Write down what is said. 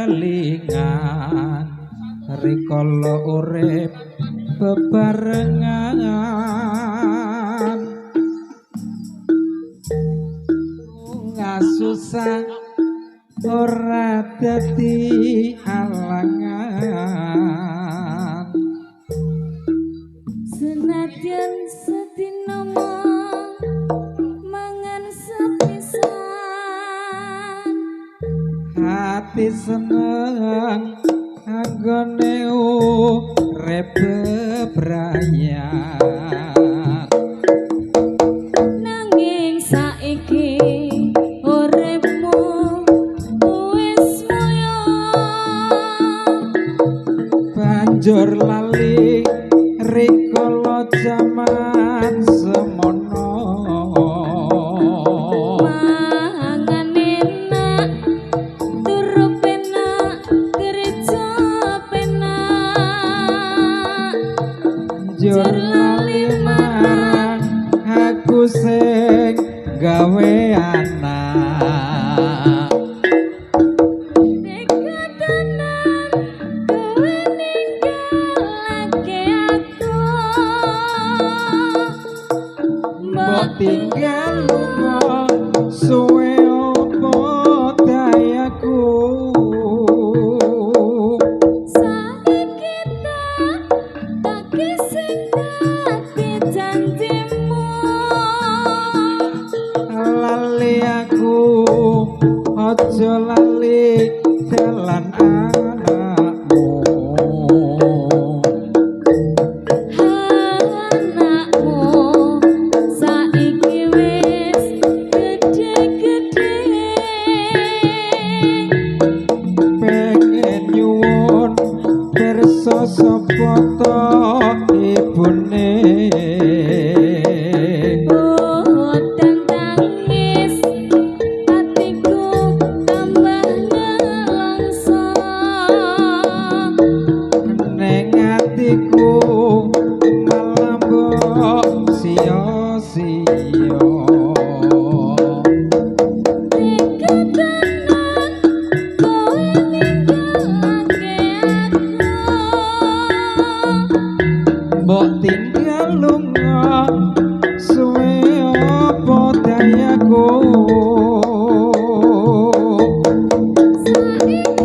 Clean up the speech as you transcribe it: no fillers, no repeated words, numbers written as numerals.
kelingan rikala urip bebarengan ngasusah ora dadi alangan senadyan sedina mangan sepisan hati seneng anggone urip bebrayan nanging saiki uripmu wis moyo banjur lali rikala jaman semono mangan enak turu penak kerja penak banjur lali marang aku sing gawe anak dekadanan kowe ninggalake aku mbok tinggal lunga suwe opo dayaku saiki tak kisih dadi janjimu lali aku aja lali dalan anakmu anakmu saiki wis gede-gede pengen nyuwun pirsa sapa to ibune dan tangis hatiku tambah nelongso ning atiku malah mbok sia-sia dekadanan kowe ninggalake aku mbok tinggal lunga suwe apa dayaku saiki